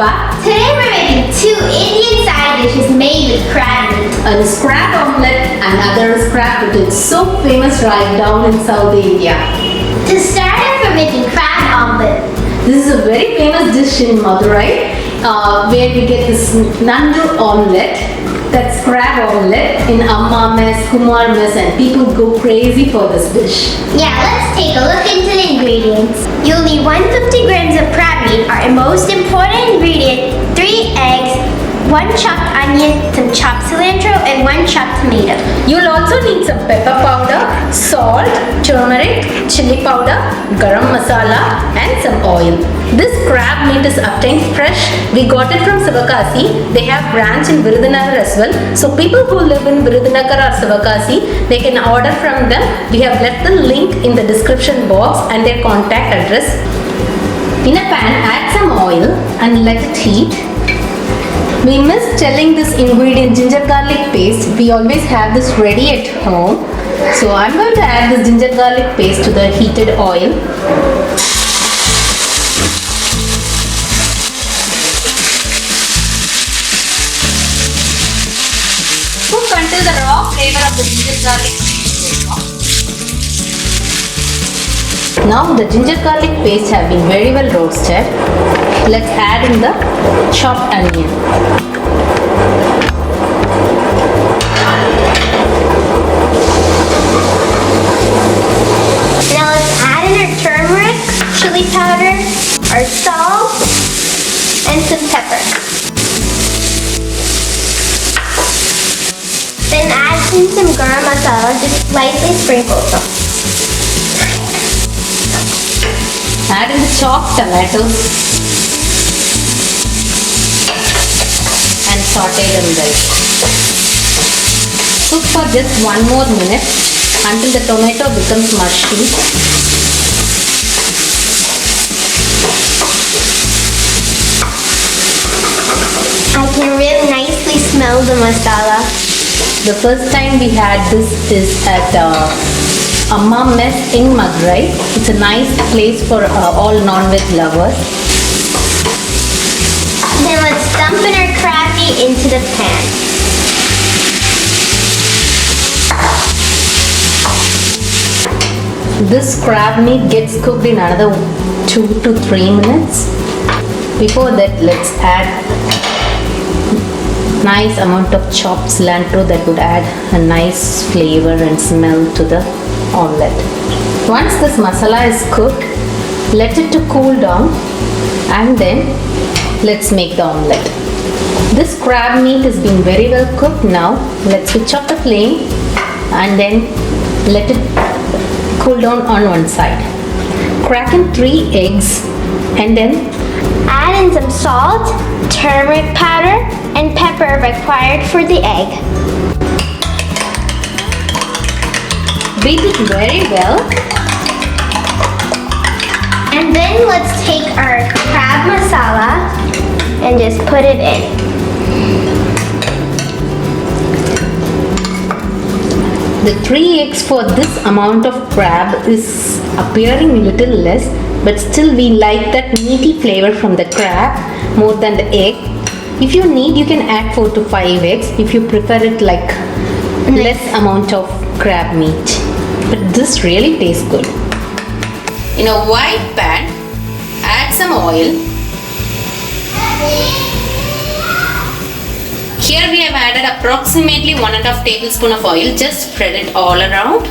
back. Today we're making two Indian side dishes made with crab meat. A crab omelette and other crab which is so famous right down in South India. To start off, we're making crab omelette. This is a very famous dish in Madurai where we get this Nandu omelette. That's crab omelette in Amma mess, Kumar mess, and people go crazy for this dish. Yeah, let's take a look into the ingredients. You'll need 150 grams of crab meat, our most important ingredient, 3 eggs, 1 chopped onion, some chopped cilantro, and 1 chopped tomato. You'll also need some pepper powder, salt, turmeric, chili powder, garam masala, and some oil. This crab meat is obtained fresh. We got it from Sivakasi. They have branch in Virudhunagar as well. So people who live in Virudhunagar or Sivakasi, they can order from them. We have left the link in the description box and their contact address. In a pan, add some oil and let it heat. We missed telling this ingredient, ginger garlic paste. We always have this ready at home. So I'm going to add this ginger garlic paste to the heated oil. Cook until the raw flavor of the ginger garlic paste goes off. Now the ginger garlic paste have been very well roasted. Let's add in the chopped onion. Now let's add in our turmeric, chili powder, our salt, and some pepper. Then add in some garam masala, just lightly sprinkled. Add in the chopped tomatoes and saute them well. Cook for just 1 more minute until the tomato becomes mushy. I can really nicely smell the masala. The first time we had this is at Amma Mess in Madurai. It's a nice place for all non-veg lovers. Then let's dump in our crab meat into the pan. This crab meat gets cooked in another 2 to 3 minutes. Before that, let's add nice amount of chopped cilantro that would add a nice flavor and smell to the omelette. Once this masala is cooked, let it to cool down and then let's make the omelette. This crab meat has been very well cooked now. Let's switch off the flame and then let it cool down on one side. Crack in 3 eggs and then Add in some salt, turmeric powder, and pepper required for the egg. beat it very well. And then let's take our crab masala and just put it in. The 3 eggs for this amount of crab is appearing little less, but still we like that meaty flavor from the crab more than the egg. If you need, you can add 4 to 5 eggs if you prefer it like less amount of crab meat. But this really tastes good. In a wide pan, add some oil. Here we have added approximately 1.5 tablespoon of oil. Just spread it all around.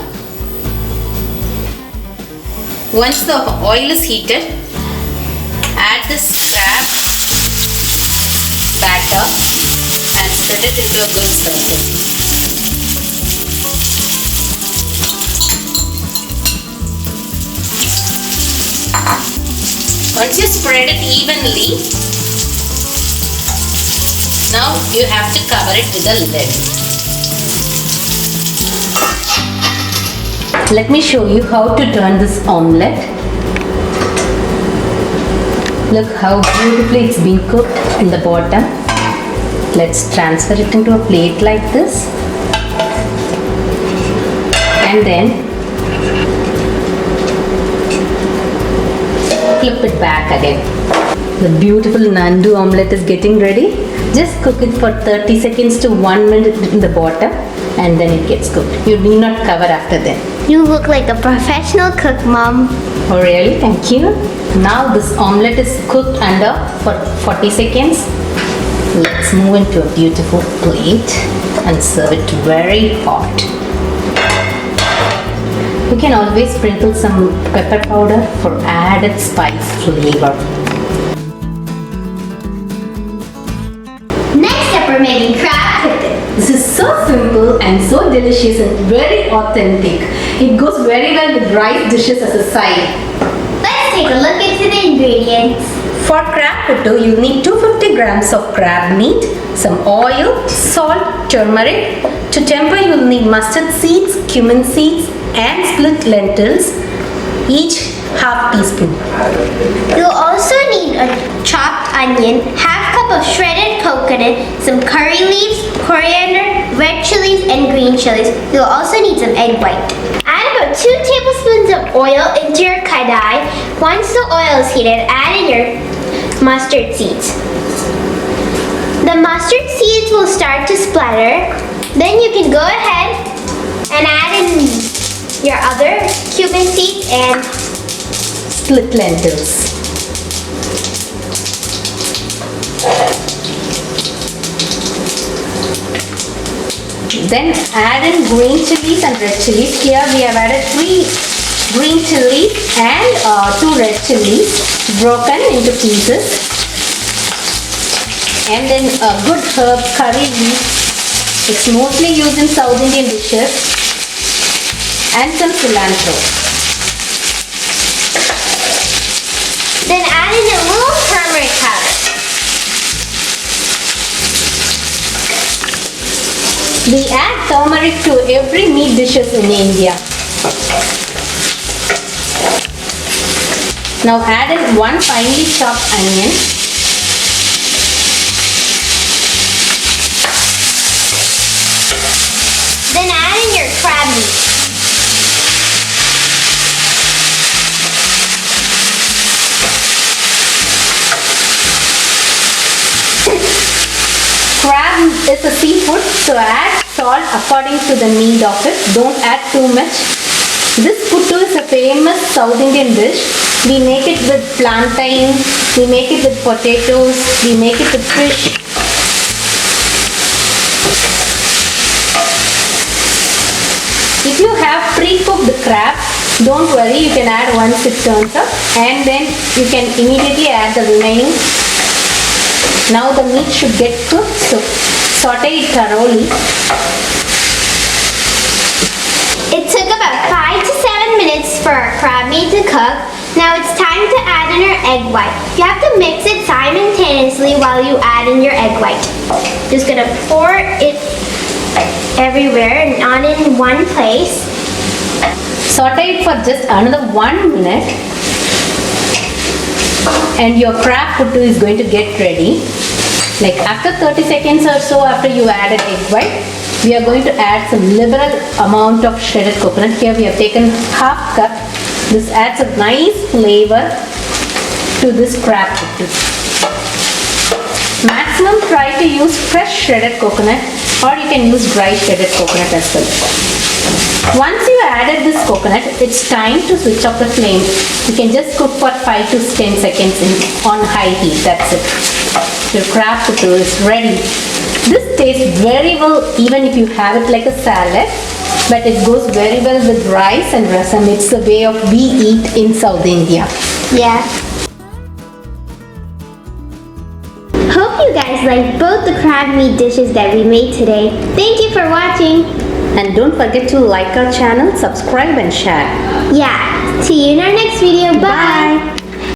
Once the oil is heated, add this crab batter and spread it into a good circle. Once you spread it evenly, now you have to cover it with a lid. Let me show you how to turn this omelette. Look how beautifully it's been cooked in the bottom. Let's transfer it into a plate like this. And then flip it back again. The beautiful Nandu omelette is getting ready. Just cook it for 30 seconds to 1 minute in the bottom and then it gets cooked. You need not cover after that. You look like a professional cook, Mom. Oh really? Thank you. Now this omelette is cooked under for 40 seconds. Let's move into a beautiful plate and serve it very hot. You can always sprinkle some pepper powder for added spice flavor. Next up, we're making crab puttu. This is so simple and so delicious and very authentic. It goes very well with rice dishes as a side. Let's take a look into the ingredients. For crab puttu, you need 250 grams of crab meat, some oil, salt, turmeric. To temper, you'll need mustard seeds, cumin seeds, and split lentils, each half teaspoon. You'll also need a chopped onion, half cup of shredded coconut, some curry leaves, coriander, red chilies, and green chilies. You'll also need some egg white. Add about 2 tablespoons of oil into your kadai. Once the oil is heated, add in your mustard seeds. The mustard seeds will start to splatter. Then you can go ahead and add in your other cumin seeds and split lentils. Then add in green chilies and red chilies. Here we have added 3 green chilies and 2 red chilies broken into pieces. And then a good herb curry leaf. It's mostly used in South Indian dishes. And some cilantro. Then add in a little turmeric powder. We add turmeric to every meat dishes in India. Now add in 1 finely chopped onion. Then add in your crab meat. Crab is a seafood, so add salt according to the need of it. Don't add too much. This puttu is a famous South Indian dish. We make it with plantain, we make it with potatoes, we make it with fish. If you have pre-cooked crab, don't worry, you can add once it turns up and then you can immediately add the remaining. Now the meat should get cooked, so saute it thoroughly. It took about 5 to 7 minutes for our crab meat to cook. Now it's time to add in our egg white. You have to mix it simultaneously while you add in your egg white. Just gonna pour it everywhere and not in one place. Saute it for just another 1 minute and your crab puttu is going to get ready. Like after 30 seconds or so after you added egg white, we are going to add some liberal amount of shredded coconut. Here we have taken half cup. This adds a nice flavor to this crab puttu. Maximum try to use fresh shredded coconut or you can use dry shredded coconut as well. Once you added this coconut, it's time to switch off the flame. You can just cook for 5 to 10 seconds on high heat. That's it. Your crab puttu is ready. This tastes very well even if you have it like a salad, but it goes very well with rice and rasam. It's the way of we eat in South India. Yeah. Hope you guys liked both the crab meat dishes that we made today. Thank you for watching. And don't forget to like our channel, subscribe and share. Yeah. See you in our next video. Bye.